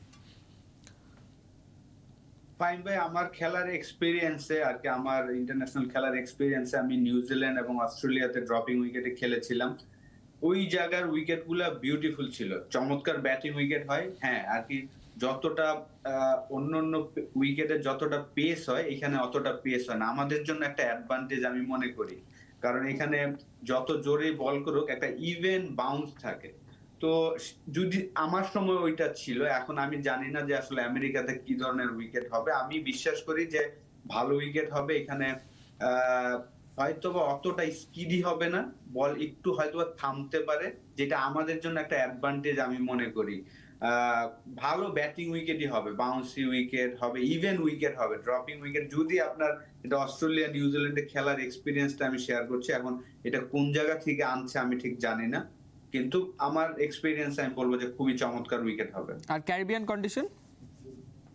ফাইন ভাই, আমার খেলার এক্সপিরিয়েন্সে আর কি, আমার ইন্টারন্যাশনাল খেলার এক্সপিরিয়েন্সে আমি নিউজিল্যান্ড এবং অস্ট্রেলিয়াতে ড্রপিং উইকেটে খেলেছিলাম। ওই জায়গার উইকেটগুলো বিউটিফুল ছিল, চমৎকার ব্যাটিং উইকেট হয়। হ্যাঁ, আর কি যতটা অন্য উইকেটে যতটা পেস হয়, এখানে অতটা পেস হয় না। আমাদের জন্য একটা অ্যাডভান্টেজ আমি মনে করি, কারণ এখানে যত জোরে বল করুক একটা ইভেন বাউন্স থাকে। তো যদি আমার সময় ওইটা ছিল, এখন আমি জানি না যে আসলে আমেরিকাতে কি ধরনের উইকেট হবে। আমি বিশ্বাস করি যে ভালো উইকেট হবে এখানে, হয়তোবা অতটা স্পিডি হবে না, বল একটু হয়তোবা থামতে পারে, যেটা আমাদের জন্য একটা অ্যাডভান্টেজ আমি মনে করি। ভালো ব্যাটিং উইকেটই হবে, বাউন্সি উইকেট হবে, ইভেন উইকেট হবে। ড্রপিং উইকেট যদি আপনার, এটা অস্ট্রেলিয়া নিউজিল্যান্ডে খেলার এক্সপিরিয়েন্সটা আমি শেয়ার করছি, এখন এটা কোন জায়গা থেকে আনছে আমি ঠিক জানি না, কিন্তু আমার এক্সপিরিয়েন্স আমি বলবো যে খুবই চমৎকার উইকেট হবে। আর ক্যারিবিয়ান কন্ডিশন?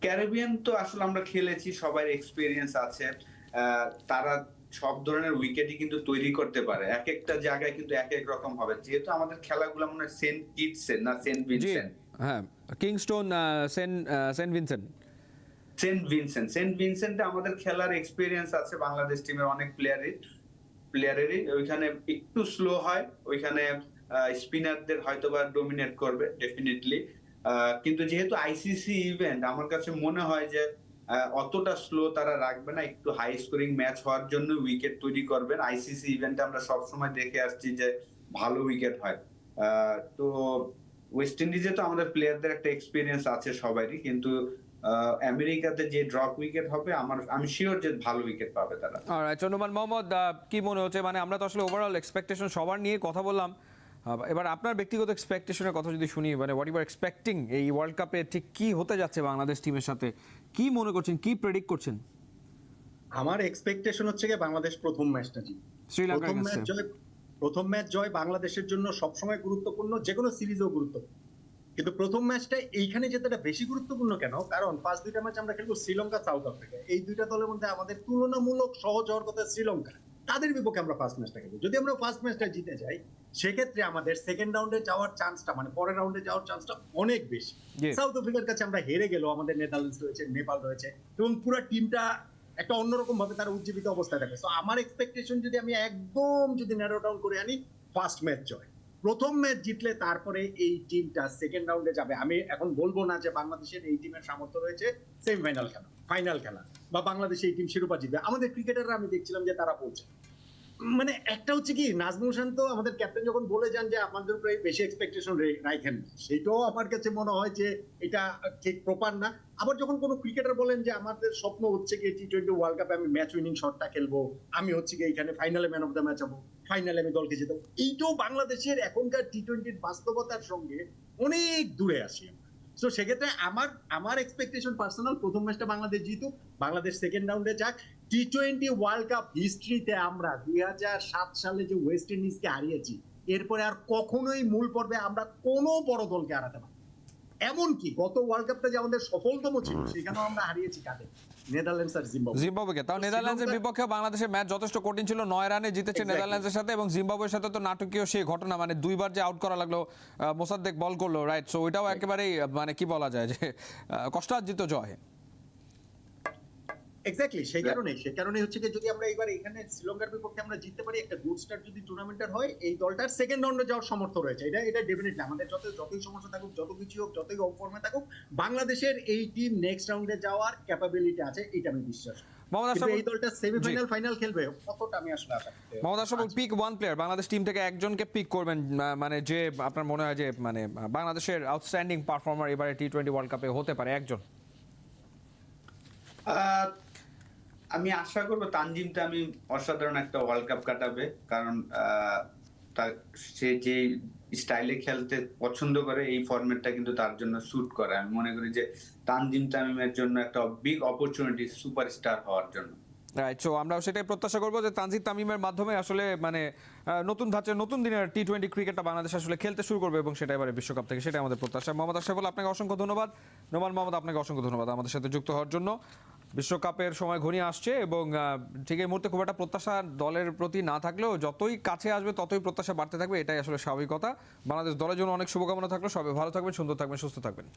ক্যারিবিয়ান তো আসলে আমরা খেলেছি, সবার এক্সপিরিয়েন্স আছে, তারা সব ধরনের উইকেটই কিন্তু তৈরি করতে পারে। এক একটা জায়গায় কিন্তু এক এক রকম হবে, যেহেতু আমাদের খেলাগুলো মনে হয় সেন্ট কিটসে না সেন্ট ভিনসেন্ট, হ্যাঁ কিংস্টোন, সেন্ট ভিনসেন্টে আমাদের খেলার এক্সপিরিয়েন্স আছে বাংলাদেশ টিমের অনেক প্লেয়ারেরই। ওইখানে একটু স্লো হয়, ওইখানে স্পিনারদের হয়তোবা ডমিনেট করবে ডেফিনেটলি, কিন্তু যেহেতু আইসিসি ইভেন্ট, আমার কাছে মনে হয় যে অতটা স্লো তারা রাখবে না, একটু হাই স্কোরিং ম্যাচ হওয়ার জন্য উইকেট তৈরি করবেন। আইসিসি ইভেন্টে আমরা সবসময় দেখে আসছি যে ভালো উইকেট হয়। তো ওয়েস্ট ইন্ডিজে তো আমাদের প্লেয়ারদের একটা এক্সপিরিয়েন্স আছে সবারই, কিন্তু আমেরিকাতে যে ড্রপ উইকেট হবে আমি শিওর যে ভালো উইকেট পাবে তারা। অলরাইট, নোমান মোহাম্মদ, কি মনে হচ্ছে, মানে আমরা তো আসলে ওভারঅল এক্সপেকটেশন সবার নিয়ে কথা বললাম, এবার আপনার ব্যক্তিগত এক্সপেকটেশনের কথা যদি শুনি, মানে হোয়াট ইউ আর এক্সপেক্টিং এই ওয়ার্ল্ড কাপে ঠিক কি হতে যাচ্ছে বাংলাদেশ টিমের সাথে, কি মনে করছেন, কি প্রেডিক্ট করছেন? আমার এক্সপেকটেশন হচ্ছে যে বাংলাদেশ প্রথম ম্যাচটা জিতবে। শ্রীলঙ্কার প্রথম ম্যাচ জয় বাংলাদেশের জন্য সবসময় গুরুত্বপূর্ণ, যে কোনো সিরিজও গুরুত্বপূর্ণ, কিন্তু প্রথম ম্যাচটা এইখানে যেটা বেশি গুরুত্বপূর্ণ কেন, কারণ ফার্স্ট দুইটা ম্যাচ আমরা খেলবো শ্রীলঙ্কা, সাউথ আফ্রিকা। এই দুইটা দলের মধ্যে আমাদের তুলনামূলক সহজ হওয়ার কথা শ্রীলঙ্কা, তাদের বিপক্ষে আমরা ফার্স্ট ম্যাচটা খেলবো। যদি আমরা ফার্স্ট ম্যাচটা জিতে যাই, সেক্ষেত্রে আমাদের সেকেন্ড রাউন্ডে যাওয়ার চান্সটা, মানে পরের রাউন্ডে যাওয়ার চান্সটা অনেক বেশি। সাউথ আফ্রিকার কাছে আমরা হেরে গেলেও আমাদের নেদারল্যান্ডস রয়েছে, নেপাল রয়েছে, এবং পুরো টিমটা একটা অন্যরকম ভাবে তারা উজ্জীবিত অবস্থায় থাকে। তো আমার এক্সপেকটেশন যদি আমি একদম যদি ন্যারো ডাউন করে আনি, ফার্স্ট ম্যাচ জয়। প্রথম ম্যাচ জিতলে তারপরে এই টিমটা সেকেন্ড রাউন্ডে যাবে। আমি এখন বলবো না যে বাংলাদেশের এই টিমের সামর্থ্য রয়েছে সেমিফাইনাল খেলা, ফাইনাল খেলা, বা বাংলাদেশ এই টিম শিরোপা জিতবে। আমাদের ক্রিকেটাররা আমি দেখছিলাম যে তারা বলছে, মানে একটা হচ্ছে কি, নাজমুল শান্ত আমাদের ক্যাপ্টেন যখন বলে যান যে আমাদের উপরে বেশি এক্সপেকটেশন রাখেন না, সেটাও আমার কাছে মনে হয় যে এটা ঠিক প্রপার না। আবার যখন কোনো ক্রিকেটার বলেন যে আমাদের স্বপ্ন হচ্ছে কি টি-20 ওয়ার্ল্ড কাপে আমি ম্যাচ উইনিং শটটা খেলবো, আমি হচ্ছে কি এখানে ফাইনালে ম্যান অফ দ্য ম্যাচ হবো, ফাইনালে আমি দলকে জেতাবো, এইটাও বাংলাদেশের এখনকার টি-20 বাস্তবতার সঙ্গে অনেক দূরে আসি। তো সেক্ষেত্রে আমার এক্সপেকটেশন পার্সোনাল, প্রথম ম্যাচটা বাংলাদেশ জিতুক, বাংলাদেশ সেকেন্ড রাউন্ডে যাক। টি-20 ওয়ার্ল্ড কাপ হিস্ট্রিতে আমরা 2007 সালে যে ওয়েস্ট ইন্ডিজকে হারিয়েছি, এরপরে আর কখনোই মূল পর্বে আমরা কোনো বড় দলকে হারাতে পারি। এমনকি গত ওয়ার্ল্ড কাপটা যে আমাদের সফলতম ছিল, সেখানেও আমরা হারিয়েছি কাদের, নেদারল্যান্ডস আর জিম্বাবুয়েকে। তাও নেদারল্যান্ডসের বিপক্ষে বাংলাদেশের ম্যাচ যথেষ্ট কঠিন ছিল, 9 রানে জিতেছে নেদারল্যান্ডসের সাথে, এবং জিম্বাবুয়ের সাথে তো নাটকীয় সেই ঘটনা, মানে দুইবার যে আউট করা লাগলো, মোসাদ্দেক বল করলো, রাইট? সো ওইটাও একেবারেই মানে কি বলা যায় যে কষ্টার্জিত জয়। এক্স্যাক্টলি, সেই কারণে হচ্ছে যে যদি আমরা এবার এখানে শ্রীলঙ্কার বিপক্ষে আমরা জিততে পারি, একটা গুড স্টার্ট যদি টুর্নামেন্টের হয়, এই দলটার সেকেন্ড রাউন্ডে যাওয়ার সামর্থ্য রয়েছে। এটা ডেফিনেটলি আমাদের যতই সমস্যা থাকুক, যত কিছু হোক, যতই কম ফর্মে থাকুক, বাংলাদেশের এই টিম নেক্সট রাউন্ডে যাওয়ার ক্যাপাবিলিটি আছে, এটা আমি বিশ্বাস করি। এই দলটা সেমিফাইনাল ফাইনাল খেলবে কতটা আমি আসলে আশা করি। Mohammad Ashraful, pick one player, Bangladesh team থেকে একজনকে পিক করবেন, মানে যে আপনার মনে হয় যে মানে বাংলাদেশের আউটস্ট্যান্ডিং পারফর্মার এবারে টি-20 ওয়ার্ল্ড কাপে হতে পারে একজন। আমি আশা করবো তানজিমটা আমি অসাধারণ একটা ওয়ার্ল্ড কাপ কাটাবে, কারণ সে যে স্টাইলে খেলতে পছন্দ করে, এই ফরম্যাটটা কিন্তু তার জন্য স্যুট করে। আমি মনে করি যে তানজিম তামিমের জন্য একটা বিগ অপরচুনিটি সুপারস্টার হওয়ার জন্য। রাইট, সো আমরা সেটাই প্রত্যাশা করবো যে তানজিদ তামিমের মাধ্যমে আসলে মানে নতুন ধাঁচের নতুন দিনের টি-20 ক্রিকেটটা বাংলাদেশ আসলে খেলতে শুরু করবে, এবং সেটা এবারে বিশ্বকাপ থেকে, সেটাই আমাদের প্রত্যাশা। মোহাম্মদ আশরাফুল, আপনাকে অসংখ্য ধন্যবাদ। নোমান মোহাম্মদ, আপনাকে অসংখ্য ধন্যবাদ আমাদের সাথে যুক্ত হওয়ার জন্য। বিশ্বকাপের সময় ঘনিয়ে আসছে, এবং ঠিক এই মুহূর্তে খুব একটা প্রত্যাশা দলের প্রতি না থাকলেও যতই কাছে আসবে ততই প্রত্যাশা বাড়তে থাকবে, এটাই আসলে স্বাভাবিকতা। বাংলাদেশ দলের জন্য অনেক শুভকামনা থাকলো। সবাই ভালো থাকবেন, সুন্দর থাকবেন, সুস্থ থাকবেন।